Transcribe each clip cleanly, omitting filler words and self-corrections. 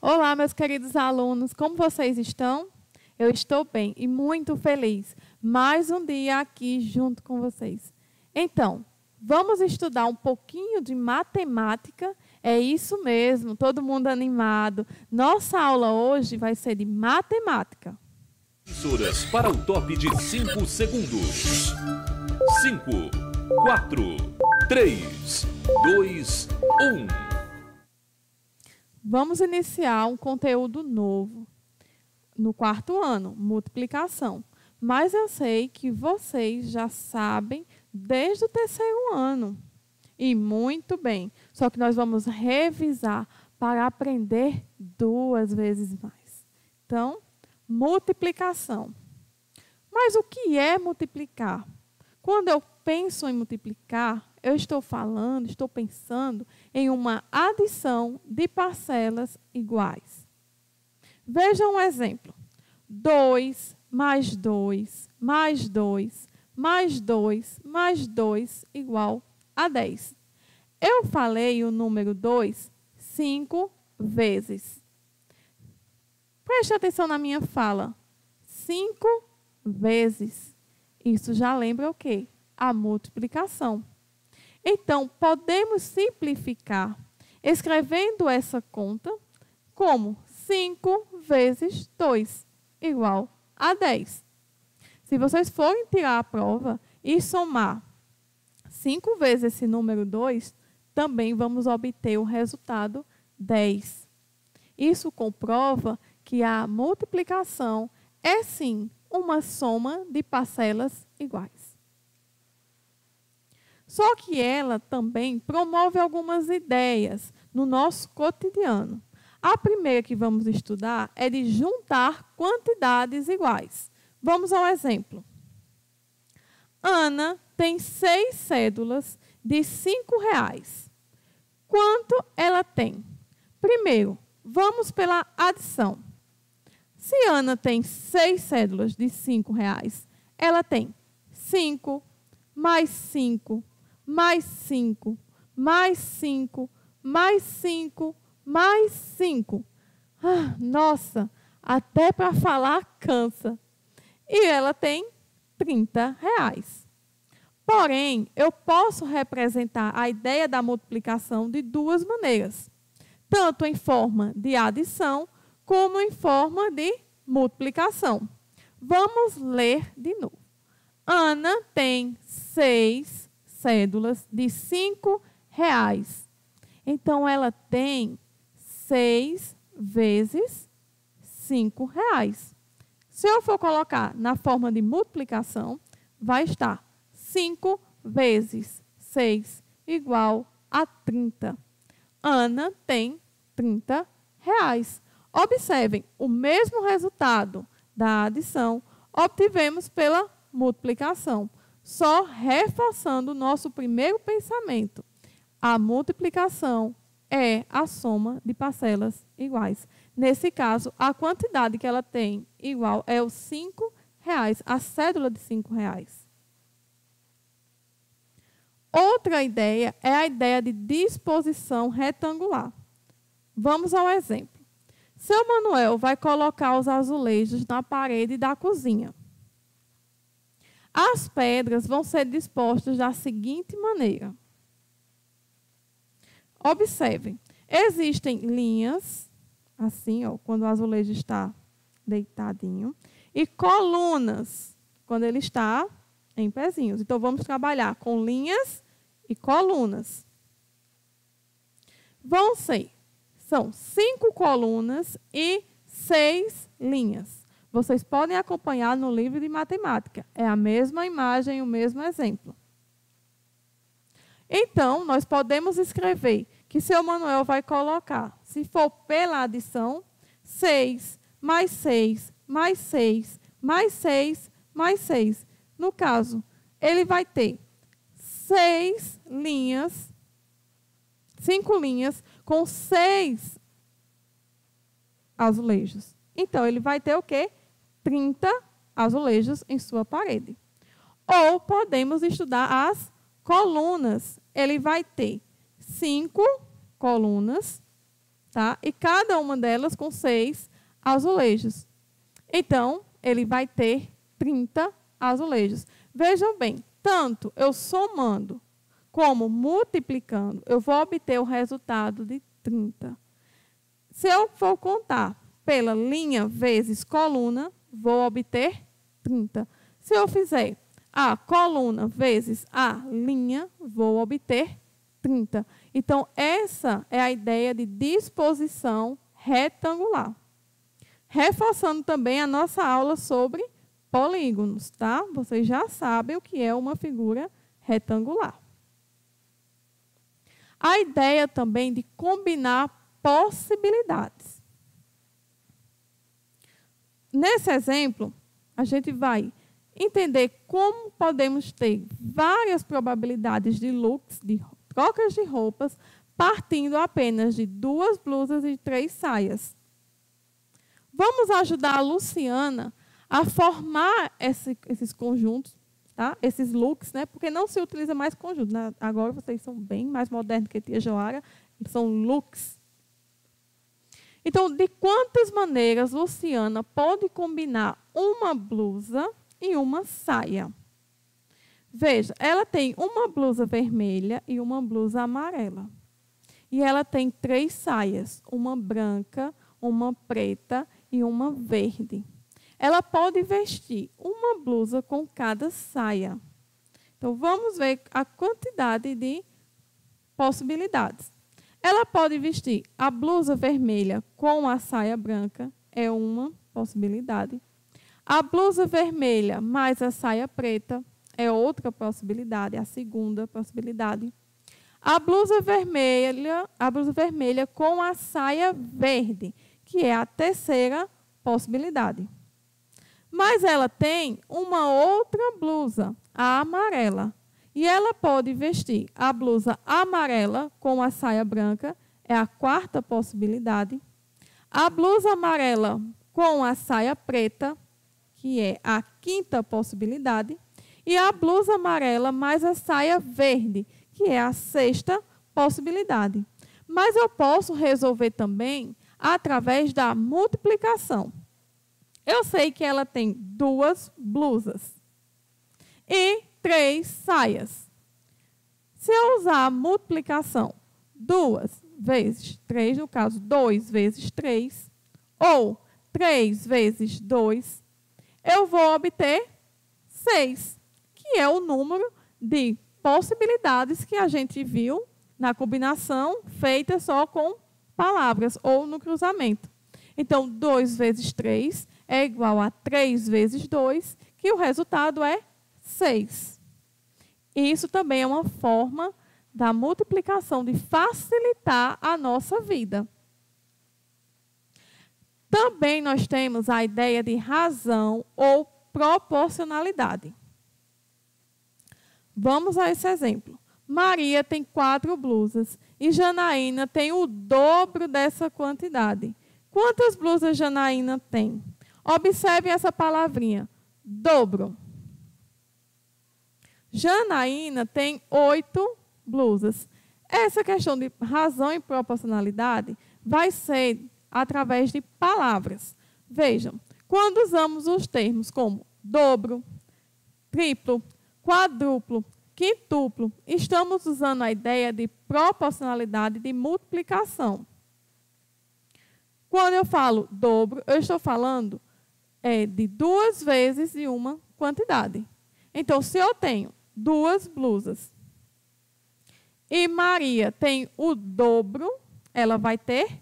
Olá, meus queridos alunos, como vocês estão? Eu estou bem e muito feliz. Mais um dia aqui junto com vocês. Então, vamos estudar um pouquinho de matemática? É isso mesmo, todo mundo animado. Nossa aula hoje vai ser de matemática. Professoras para o top de 5 segundos. 5, 4, 3, 2, 1. Vamos iniciar um conteúdo novo no quarto ano, multiplicação. Mas eu sei que vocês já sabem desde o terceiro ano. E muito bem. Só que nós vamos revisar para aprender 2 vezes mais. Então, multiplicação. Mas o que é multiplicar? Quando eu penso em multiplicar, eu estou pensando em uma adição de parcelas iguais. Veja um exemplo. 2 mais 2 mais 2 mais 2 mais 2 igual a 10. Eu falei o número 2 5 vezes. Preste atenção na minha fala. 5 vezes. Isso já lembra o quê? A multiplicação. Então, podemos simplificar escrevendo essa conta como 5 vezes 2 igual a 10. Se vocês forem tirar a prova e somar 5 vezes esse número 2, também vamos obter o resultado 10. Isso comprova que a multiplicação é sim uma soma de parcelas iguais. Só que ela também promove algumas ideias no nosso cotidiano. A primeira que vamos estudar é de juntar quantidades iguais. Vamos ao exemplo. Ana tem 6 cédulas de R$5. Quanto ela tem? Primeiro, vamos pela adição. Se Ana tem 6 cédulas de R$5, ela tem 5 mais 5 mais 5 mais 5 mais 5 mais 5. Nossa, até para falar cansa. E ela tem R$30. Porém, eu posso representar a ideia da multiplicação de 2 maneiras. Tanto em forma de adição, como em forma de multiplicação. Vamos ler de novo. Ana tem 6 cédulas de R$5. Então, ela tem 6 vezes R$5. Se eu for colocar na forma de multiplicação, vai estar 5 vezes 6 igual a 30. Ana tem R$30. Observem, o mesmo resultado da adição obtivemos pela multiplicação, só reforçando o nosso primeiro pensamento. A multiplicação é a soma de parcelas iguais. Nesse caso, a quantidade que ela tem igual é os R$5, a cédula de R$5. Outra ideia é a ideia de disposição retangular. Vamos ao exemplo. Seu Manuel vai colocar os azulejos na parede da cozinha. As pedras vão ser dispostas da seguinte maneira. Observem, existem linhas, assim, ó, quando o azulejo está deitadinho, e colunas, quando ele está em pezinhos. Então, vamos trabalhar com linhas e colunas. São 5 colunas e 6 linhas. Vocês podem acompanhar no livro de matemática. É a mesma imagem, o mesmo exemplo. Então, nós podemos escrever que seu Manuel vai colocar, se for pela adição, 6 mais 6 mais 6 mais 6 mais 6. No caso, ele vai ter 6 linhas, 5 linhas com 6 azulejos. Então, ele vai ter o quê? 30 azulejos em sua parede. Ou podemos estudar as colunas. Ele vai ter 5 colunas tá? E cada uma delas com 6 azulejos. Então, ele vai ter 30 azulejos. Vejam bem, tanto eu somando como multiplicando, eu vou obter o resultado de 30. Se eu for contar pela linha vezes coluna, vou obter 30. Se eu fizer a coluna vezes a linha, vou obter 30. Então, essa é a ideia de disposição retangular. Reforçando também a nossa aula sobre polígonos, tá? Vocês já sabem o que é uma figura retangular. A ideia também de combinar possibilidades. Nesse exemplo, a gente vai entender como podemos ter várias probabilidades de looks, de trocas de roupas, partindo apenas de 2 blusas e 3 saias. Vamos ajudar a Luciana a formar esses conjuntos, tá? Esses looks, né? Porque não se utiliza mais conjunto, né? Agora vocês são bem mais modernos que a tia Joara, são looks. Então, de quantas maneiras Luciana pode combinar uma blusa e uma saia? Veja, ela tem uma blusa vermelha e uma blusa amarela. E ela tem 3 saias, uma branca, uma preta e uma verde. Ela pode vestir uma blusa com cada saia. Então, vamos ver a quantidade de possibilidades. Ela pode vestir a blusa vermelha com a saia branca, é uma possibilidade. A blusa vermelha mais a saia preta é outra possibilidade, a segunda possibilidade. A blusa vermelha com a saia verde, que é a terceira possibilidade. Mas ela tem uma outra blusa, a amarela. E ela pode vestir a blusa amarela com a saia branca, é a quarta possibilidade. A blusa amarela com a saia preta, que é a quinta possibilidade. E a blusa amarela mais a saia verde, que é a sexta possibilidade. Mas eu posso resolver também através da multiplicação. Eu sei que ela tem 2 blusas e 3 saias. Se eu usar a multiplicação 2 vezes 3, no caso 2 vezes 3, ou 3 vezes 2, eu vou obter 6, que é o número de possibilidades que a gente viu na combinação feita só com palavras ou no cruzamento. Então, 2 vezes 3 é igual a 3 vezes 2, que o resultado é 6. Isso também é uma forma da multiplicação, de facilitar a nossa vida. Também nós temos a ideia de razão ou proporcionalidade. Vamos a esse exemplo. Maria tem 4 blusas e Janaína tem o dobro dessa quantidade. Quantas blusas Janaína tem? Observe essa palavrinha, dobro. Janaína tem 8 blusas. Essa questão de razão e proporcionalidade vai ser através de palavras. Vejam, quando usamos os termos como dobro, triplo, quadruplo, quintuplo, estamos usando a ideia de proporcionalidade de multiplicação. Quando eu falo dobro, eu estou falando de 2 vezes de uma quantidade. Então, se eu tenho 2 blusas e Maria tem o dobro, ela vai ter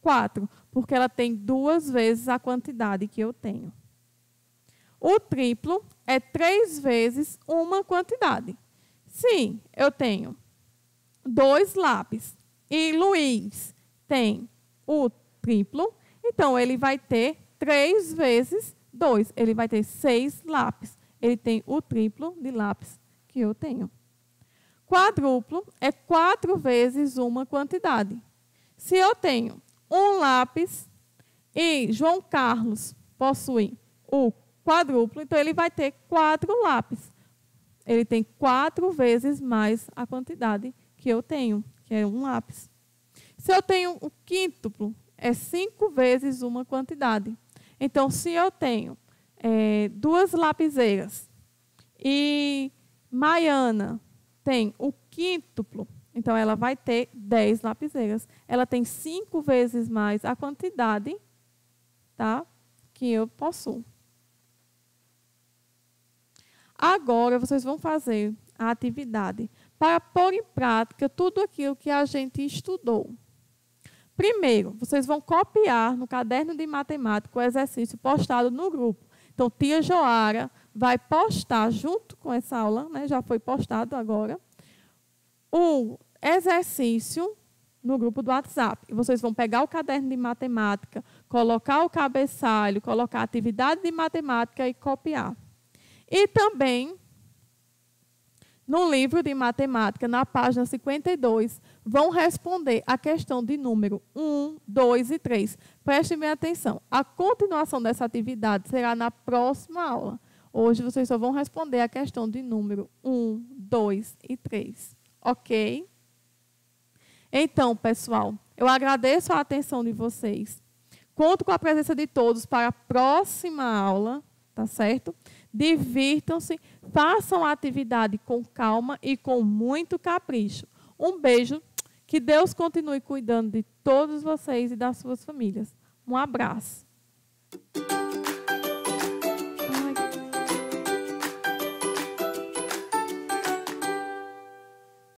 4, porque ela tem 2 vezes a quantidade que eu tenho. O triplo é 3 vezes uma quantidade. Se eu tenho 2 lápis e Luiz tem o triplo, então ele vai ter 3 vezes 2. Ele vai ter 6 lápis. Ele tem o triplo de lápis que eu tenho. Quadruplo é 4 vezes uma quantidade. Se eu tenho um lápis e João Carlos possui o quadruplo, então ele vai ter 4 lápis. Ele tem 4 vezes mais a quantidade que eu tenho, que é um lápis. Se eu tenho o quíntuplo, é 5 vezes uma quantidade. Então, se eu tenho 2 lapiseiras e Maiana tem o quíntuplo, então ela vai ter 10 lapiseiras. Ela tem 5 vezes mais a quantidade, tá, que eu possuo. Agora, vocês vão fazer a atividade para pôr em prática tudo aquilo que a gente estudou. Primeiro, vocês vão copiar no caderno de matemática o exercício postado no grupo. Então, tia Joara vai postar junto com essa aula, né, já foi postado agora, o exercício no grupo do WhatsApp. E vocês vão pegar o caderno de matemática, colocar o cabeçalho, colocar a atividade de matemática e copiar. E também, no livro de matemática, na página 52, vão responder a questão de número 1, 2 e 3. Prestem bem atenção. A continuação dessa atividade será na próxima aula. Hoje, vocês só vão responder a questão de número 1, 2 e 3. Ok? Então, pessoal, eu agradeço a atenção de vocês. Conto com a presença de todos para a próxima aula, tá certo? Divirtam-se, façam a atividade com calma e com muito capricho. Um beijo, que Deus continue cuidando de todos vocês e das suas famílias. Um abraço.